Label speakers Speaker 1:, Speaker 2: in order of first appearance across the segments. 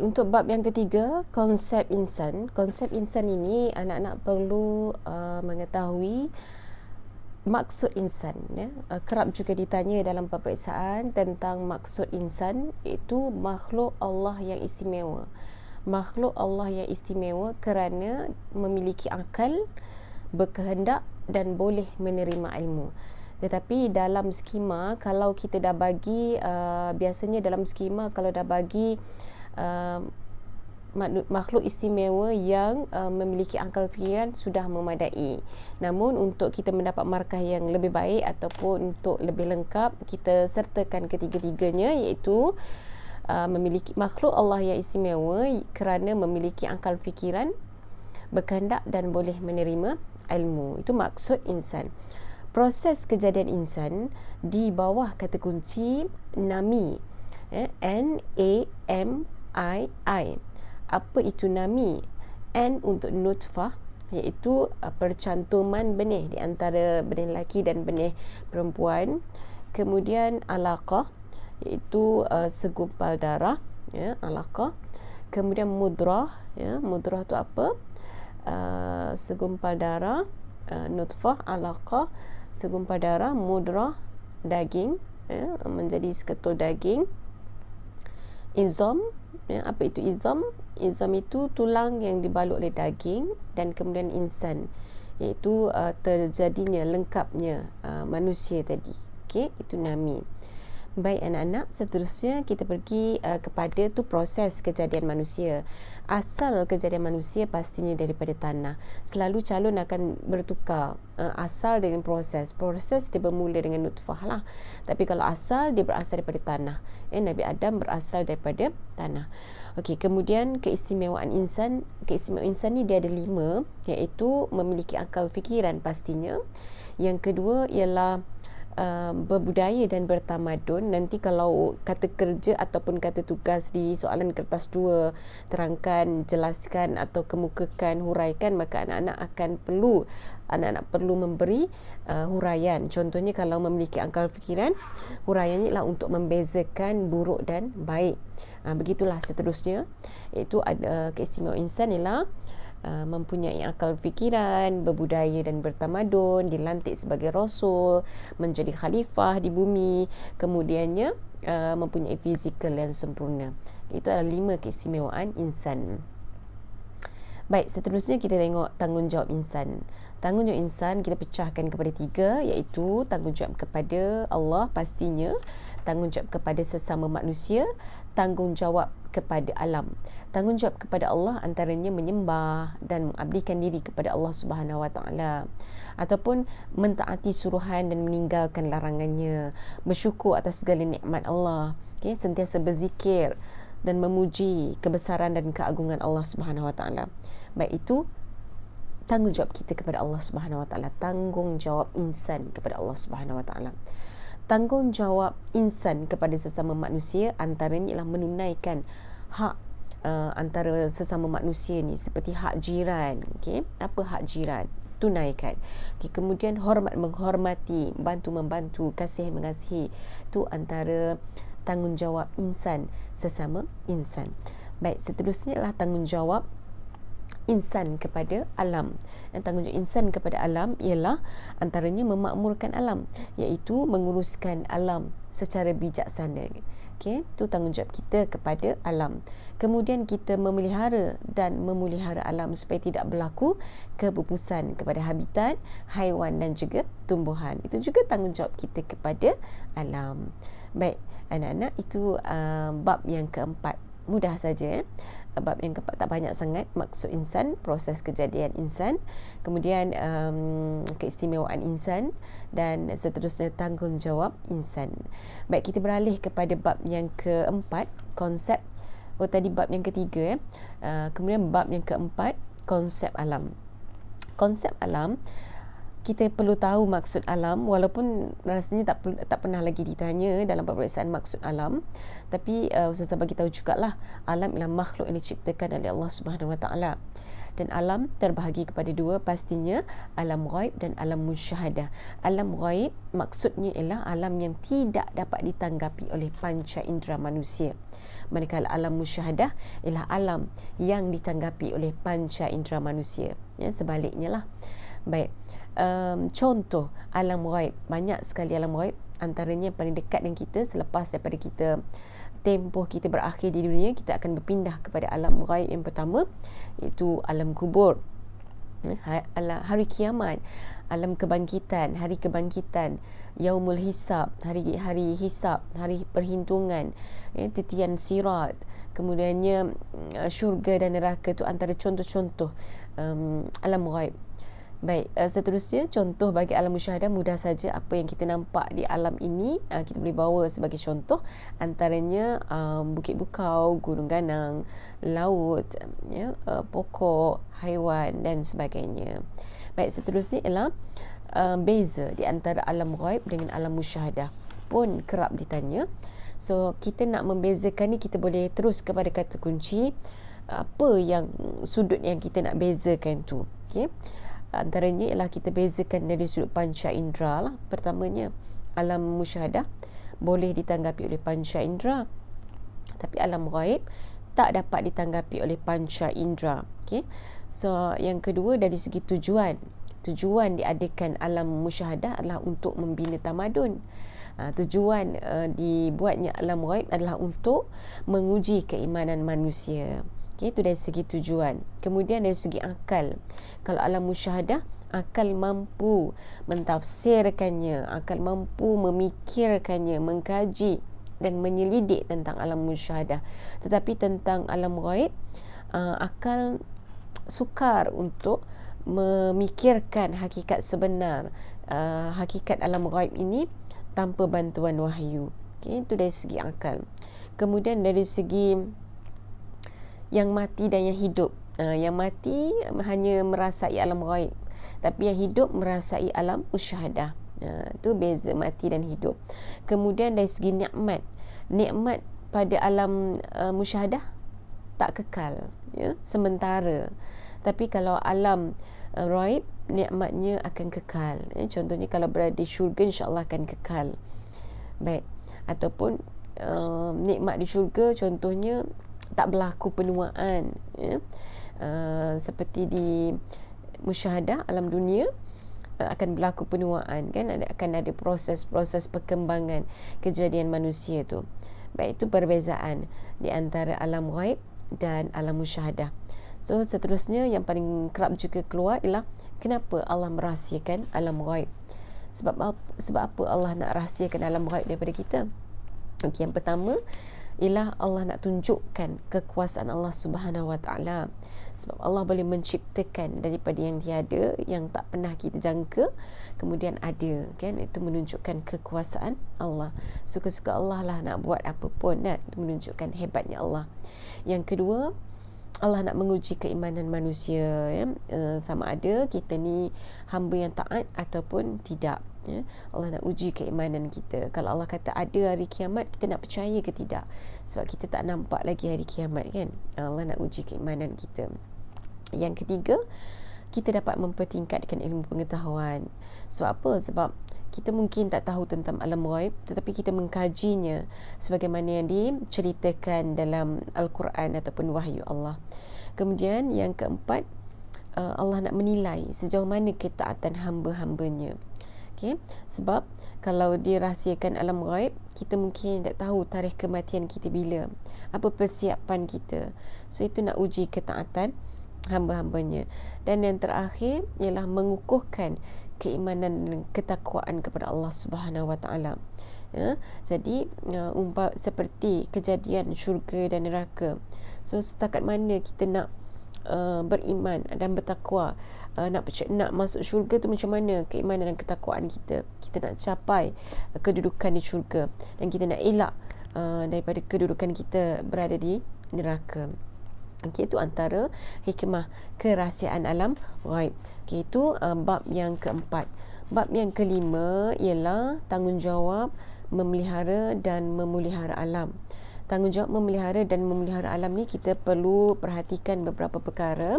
Speaker 1: Untuk bab yang ketiga, konsep insan. Konsep insan ini anak-anak perlu mengetahui maksud insan, ya. Kerap juga ditanya dalam peperiksaan tentang maksud insan, iaitu makhluk Allah yang istimewa. Makhluk Allah yang istimewa kerana memiliki akal, berkehendak dan boleh menerima ilmu. Tetapi dalam skema, kalau kita dah bagi biasanya dalam skema kalau dah bagi makhluk istimewa yang memiliki akal fikiran sudah memadai. Namun untuk kita mendapat markah yang lebih baik ataupun untuk lebih lengkap, kita sertakan ketiga-tiganya, iaitu memiliki makhluk Allah yang istimewa kerana memiliki akal fikiran, berkehendak dan boleh menerima ilmu. Itu maksud insan. Proses kejadian insan di bawah kata kunci nami, N-A-M-I-I. Apa itu nami? N untuk nutfah, iaitu percantuman benih di antara benih lelaki dan benih perempuan. Kemudian alaqah, iaitu segumpal darah, ya, alaqah. Kemudian mudrah, ya, mudrah tu apa? Segumpal darah, nutfah, alaqah, segumpal darah, mudrah, daging, ya, menjadi seketul daging. Izam, ya, apa itu izam? Izam itu tulang yang dibalut oleh daging. Dan kemudian insan, iaitu terjadinya lengkapnya manusia tadi. Okey, itu nami. Baik anak-anak, seterusnya kita pergi kepada tu proses kejadian manusia. Asal kejadian manusia pastinya daripada tanah. Selalu calon akan bertukar asal dengan proses. Proses dia bermula dengan nutfah lah. Tapi kalau asal, dia berasal daripada tanah. Nabi Adam berasal daripada tanah. Okey, kemudian keistimewaan insan. Keistimewaan insan ni dia ada 5, iaitu memiliki akal fikiran pastinya. Yang kedua ialah berbudaya dan bertamadun. Nanti kalau kata kerja ataupun kata tugas di soalan kertas 2 terangkan, jelaskan atau kemukakan, huraikan, maka anak-anak perlu memberi huraian. Contohnya kalau memiliki akal fikiran, huraiannya ialah untuk membezakan buruk dan baik. Begitulah seterusnya. Itu ada keistimewaan insan ialah mempunyai akal fikiran, berbudaya dan bertamadun, dilantik sebagai rasul, menjadi khalifah di bumi, kemudiannya mempunyai fizikal yang sempurna. Itu adalah 5 keistimewaan insan. Baik, seterusnya kita tengok tanggungjawab insan. Tanggungjawab insan kita pecahkan kepada 3, iaitu tanggungjawab kepada Allah pastinya, tanggungjawab kepada sesama manusia, tanggungjawab kepada alam. Tanggungjawab kepada Allah antaranya menyembah dan mengabdikan diri kepada Allah Subhanahu Wa Taala, ataupun mentaati suruhan dan meninggalkan larangannya, bersyukur atas segala nikmat Allah, sentiasa berzikir dan memuji kebesaran dan keagungan Allah Subhanahu Wa Taala. Baik, itu tanggungjawab kita kepada Allah Subhanahu Wa Taala, tanggungjawab insan kepada Allah Subhanahu Wa Taala. Tanggungjawab insan kepada sesama manusia antaranya ialah menunaikan hak antara sesama manusia ni, seperti hak jiran. Okey, apa hak jiran? Tunaikan. Okay, kemudian hormat menghormati, bantu membantu, kasih mengasihi. Itu antara tanggungjawab insan sesama insan. Baik, seterusnya adalah tanggungjawab insan kepada alam. Dan tanggungjawab insan kepada alam ialah antaranya memakmurkan alam, iaitu menguruskan alam secara bijaksana. Okey, itu tanggungjawab kita kepada alam. Kemudian kita memelihara dan memelihara alam supaya tidak berlaku kepupusan kepada habitat, haiwan dan juga tumbuhan. Itu juga tanggungjawab kita kepada alam. Baik, anak-anak, itu bab yang keempat. Mudah saja. Bab yang keempat tak banyak sangat. Maksud insan, proses kejadian insan, kemudian keistimewaan insan, dan seterusnya tanggungjawab insan. Baik, kita beralih kepada bab yang keempat, konsep. Tadi bab yang ketiga, kemudian bab yang keempat, konsep alam. Konsep alam, kita perlu tahu maksud alam, walaupun rasanya tak pernah lagi ditanya dalam peperiksaan maksud alam. Tapi Ustazah bagi tahu jugalah, alam ialah makhluk yang diciptakan oleh Allah Subhanahu Wa Taala. dan alam terbahagi kepada dua, pastinya alam ghaib dan alam musyahadah. Alam ghaib maksudnya ialah alam yang tidak dapat ditanggapi oleh panca indera manusia, manakala alam musyahadah ialah alam yang ditanggapi oleh panca indera manusia. Ya, sebaliknya lah. Baik, contoh alam ghaib, banyak sekali alam ghaib. Antaranya yang paling dekat dengan kita selepas daripada tempoh kita berakhir di dunia, kita akan berpindah kepada alam ghaib yang pertama, iaitu alam kubur, hari kiamat, alam kebangkitan, hari kebangkitan, yaumul hisab, hari hisab, hari perhitungan, titian sirat, kemudiannya syurga dan neraka. Itu antara contoh-contoh alam ghaib. Baik, seterusnya contoh bagi alam musyahadah, mudah saja apa yang kita nampak di alam ini kita boleh bawa sebagai contoh. Antaranya bukit bukau, gunung ganang, laut, pokok, haiwan dan sebagainya. Baik, seterusnya ialah beza di antara alam ghaib dengan alam musyahadah, pun kerap ditanya. So kita nak membezakan ni, kita boleh terus kepada kata kunci, apa yang sudut yang kita nak bezakan tu. Okey, antaranya ialah kita bezakan dari sudut panca indera lah. Pertamanya, alam musyahadah boleh ditanggapi oleh panca indera, tapi alam ghaib tak dapat ditanggapi oleh panca indera. Okay? So yang kedua, dari segi tujuan diadakan alam musyahadah adalah untuk membina tamadun. Tujuan dibuatnya alam ghaib adalah untuk menguji keimanan manusia. Okay, itu dari segi tujuan. Kemudian dari segi akal, kalau alam musyahadah, akal mampu mentafsirkannya, akal mampu memikirkannya, mengkaji dan menyelidik tentang alam musyahadah. Tetapi tentang alam ghaib, akal sukar untuk memikirkan hakikat sebenar, hakikat alam ghaib ini tanpa bantuan wahyu. Okay, itu dari segi akal. Kemudian dari segi yang mati dan yang hidup, yang mati hanya merasai alam ghaib, tapi yang hidup merasai alam musyahadah. Itu beza mati dan hidup. Kemudian dari segi nikmat pada alam musyahadah tak kekal, sementara. Tapi kalau alam ghaib, nikmatnya akan kekal. Contohnya kalau berada di syurga, insya-Allah akan kekal. Baik, ataupun nikmat di syurga contohnya tak berlaku penuaan, seperti di musyahadah alam dunia akan berlaku penuaan, kan, akan ada proses-proses perkembangan kejadian manusia tu. Baik, itu perbezaan di antara alam ghaib dan alam musyahadah. So seterusnya yang paling kerap juga keluar ialah kenapa Allah merahsiakan alam ghaib. Sebab apa Allah nak rahsiakan alam ghaib daripada kita? Okey, yang pertama ialah Allah nak tunjukkan kekuasaan Allah Subhanahu Wa Taala. Sebab Allah boleh menciptakan daripada yang tiada, yang tak pernah kita jangka, kemudian ada, kan? Itu menunjukkan kekuasaan Allah. Suka-suka Allah lah nak buat apa pun, kan? Itu menunjukkan hebatnya Allah. Yang kedua, Allah nak menguji keimanan manusia, sama ada kita ni hamba yang taat ataupun tidak. Allah nak uji keimanan kita. Kalau Allah kata ada hari kiamat, kita nak percaya ke tidak? Sebab kita tak nampak lagi hari kiamat, kan? Allah nak uji keimanan kita. Yang ketiga, kita dapat mempertingkatkan ilmu pengetahuan. Sebab apa? Sebab kita mungkin tak tahu tentang alam ghaib, tetapi kita mengkajinya sebagaimana yang diceritakan dalam Al-Quran ataupun wahyu Allah. Kemudian yang keempat, Allah nak menilai sejauh mana ketaatan hamba-hambanya. Okay? Sebab kalau dirahsiakan alam ghaib, kita mungkin tak tahu tarikh kematian kita bila, apa persiapan kita. So itu nak uji ketaatan hamba-hambanya. Dan yang terakhir ialah mengukuhkan keimanan dan ketakwaan kepada Allah Subhanahu Wa Taala. Jadi seperti kejadian syurga dan neraka. So setakat mana kita nak beriman dan bertakwa, nak masuk syurga tu macam mana keimanan dan ketakwaan kita nak capai kedudukan di syurga, dan kita nak elak daripada kedudukan kita berada di neraka. Okay, itu antara hikmah kerahsiaan alam ghaib. Okay, itu bab yang keempat. Bab yang kelima ialah tanggungjawab memelihara dan memulihara alam. tanggungjawab memelihara dan memelihara alam ni kita perlu perhatikan beberapa perkara.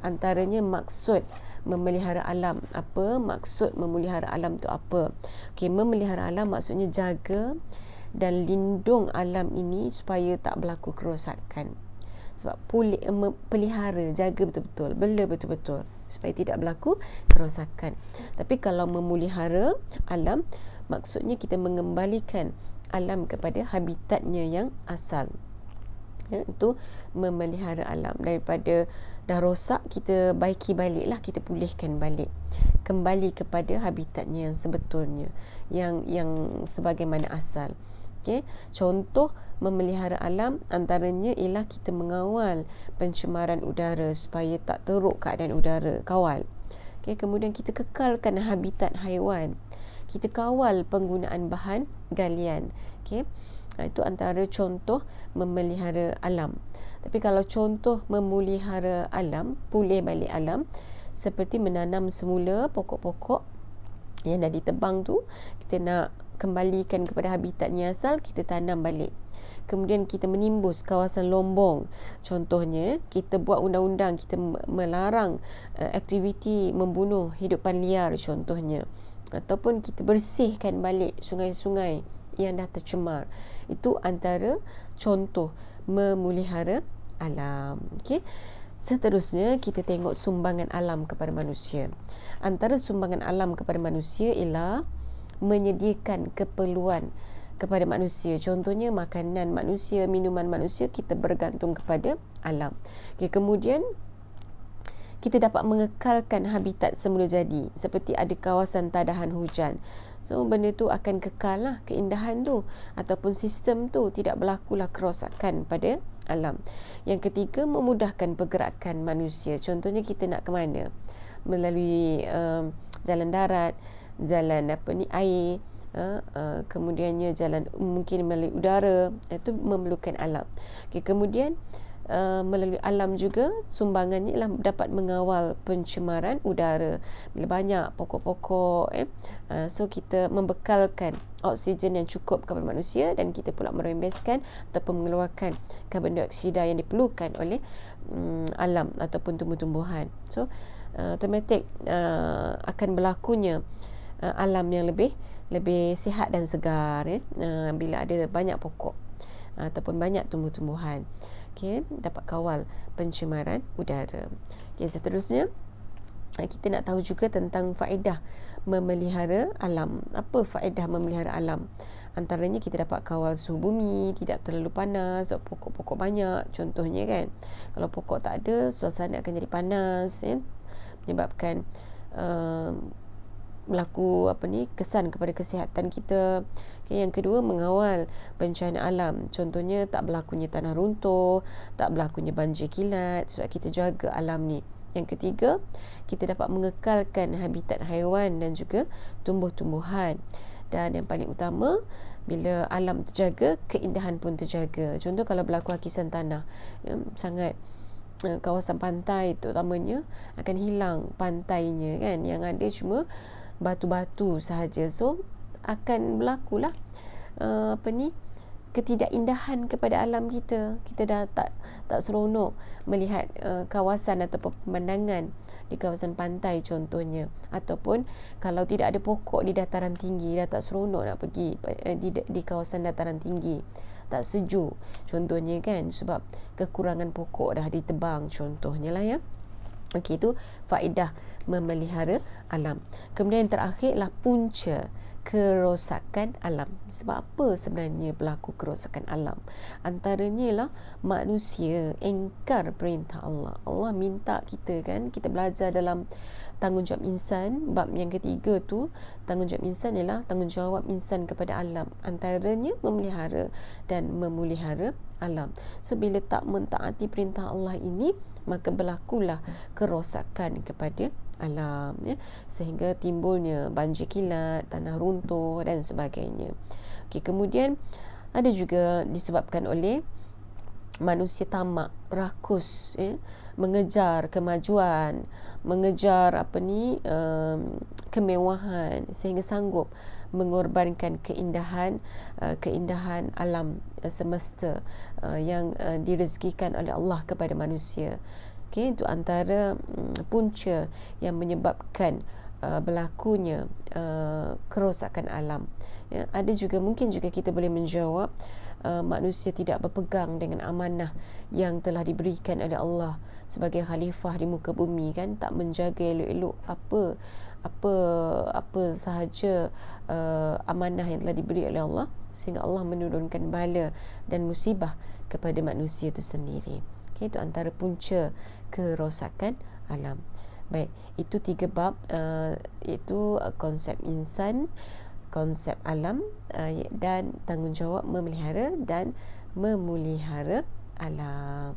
Speaker 1: Antaranya maksud memelihara alam. Apa maksud memelihara alam tu apa? Okey, memelihara alam maksudnya jaga dan lindung alam ini supaya tak berlaku kerosakan. Sebab pelihara, jaga betul-betul, bela betul-betul supaya tidak berlaku kerosakan. Tapi kalau memelihara alam, maksudnya kita mengembalikan alam kepada habitatnya yang asal. Itu memelihara alam. Daripada dah rosak, kita baiki balik lah, kita pulihkan balik, kembali kepada habitatnya yang sebetulnya, yang sebagaimana asal. Okay. Contoh memelihara alam antaranya ialah kita mengawal pencemaran udara supaya tak teruk keadaan udara, kawal. Okay. Kemudian kita kekalkan habitat haiwan, kita kawal penggunaan bahan galian. Okay. Itu antara contoh memelihara alam. Tapi kalau contoh memelihara alam, pulih balik alam, seperti menanam semula pokok-pokok yang dah ditebang tu, kita nak kembalikan kepada habitatnya asal, kita tanam balik. Kemudian kita menimbus kawasan lombong. Contohnya, kita buat undang-undang, kita melarang aktiviti membunuh hidupan liar contohnya. Ataupun kita bersihkan balik sungai-sungai yang dah tercemar. Itu antara contoh memelihara alam. Okey. Seterusnya kita tengok sumbangan alam kepada manusia. Antara sumbangan alam kepada manusia ialah menyediakan keperluan kepada manusia. Contohnya makanan manusia, minuman manusia, kita bergantung kepada alam. Okey, kemudian kita dapat mengekalkan habitat semula jadi, seperti ada kawasan tadahan hujan. So benda tu akan kekal lah, keindahan tu ataupun sistem tu, tidak berlakulah kerosakan pada alam. Yang ketiga, memudahkan pergerakan manusia. Contohnya kita nak ke mana? Melalui jalan darat, jalan air, kemudiannya jalan mungkin melalui udara, itu memerlukan alam. Okay, kemudian melalui alam juga sumbangannya ialah dapat mengawal pencemaran udara. Bila banyak pokok-pokok, so kita membekalkan oksigen yang cukup kepada manusia, dan kita pula merembeskan ataupun mengeluarkan karbon dioksida yang diperlukan oleh alam ataupun tumbuh-tumbuhan. So automatik akan berlakunya alam yang lebih sihat dan segar, bila ada banyak pokok ataupun banyak tumbuh-tumbuhan. Okay, dapat kawal pencemaran udara. Okay, seterusnya kita nak tahu juga tentang faedah memelihara alam. Apa faedah memelihara alam? Antaranya kita dapat kawal suhu bumi, tidak terlalu panas sebab pokok-pokok banyak contohnya kan. Kalau pokok tak ada, suasana akan jadi panas, menyebabkan berlaku kesan kepada kesihatan kita. Okay, yang kedua, mengawal bencana alam. Contohnya tak berlakunya tanah runtuh, tak berlakunya banjir kilat, sebab kita jaga alam ni. Yang ketiga, kita dapat mengekalkan habitat haiwan dan juga tumbuh-tumbuhan. Dan yang paling utama, bila alam terjaga, keindahan pun terjaga. Contoh kalau berlaku hakisan tanah, sangat kawasan pantai terutamanya akan hilang pantainya kan, yang ada cuma batu-batu sahaja. So akan berlakulah ketidakindahan kepada alam kita. Kita dah tak seronok melihat kawasan atau pemandangan di kawasan pantai contohnya. Ataupun kalau tidak ada pokok di dataran tinggi, dah tak seronok nak pergi di kawasan dataran tinggi, tak sejuk contohnya kan, sebab kekurangan pokok dah ditebang contohnya lah ya. Okey, itu faedah memelihara alam. Kemudian yang terakhir adalah punca kerosakan alam. Sebab apa sebenarnya berlaku kerosakan alam? Antaranya ialah manusia engkar perintah Allah. Allah minta kita kan, kita belajar dalam tanggungjawab insan, bab yang ketiga tu, tanggungjawab insan ialah tanggungjawab insan kepada alam. Antaranya memelihara dan memelihara alam. So bila tak mentaati perintah Allah ini, maka berlakulah kerosakan kepada alam, ya, sehingga timbulnya banjir kilat, tanah runtuh dan sebagainya. Okey, kemudian ada juga disebabkan oleh manusia tamak, rakus, mengejar kemajuan, mengejar kemewahan, sehingga sanggup mengorbankan keindahan alam semesta yang direzekikan oleh Allah kepada manusia. Okey, itu antara punca yang menyebabkan berlakunya kerosakan alam. Ya, ada juga, mungkin juga kita boleh menjawab, manusia tidak berpegang dengan amanah yang telah diberikan oleh Allah sebagai khalifah di muka bumi, kan, tak menjaga elok-elok apa sahaja amanah yang telah diberi oleh Allah, sehingga Allah menurunkan bala dan musibah kepada manusia itu sendiri. Okay, itu antara punca kerosakan alam. Baik, itu 3 bab, iaitu konsep insan, konsep alam, dan tanggungjawab memelihara dan memelihara alam.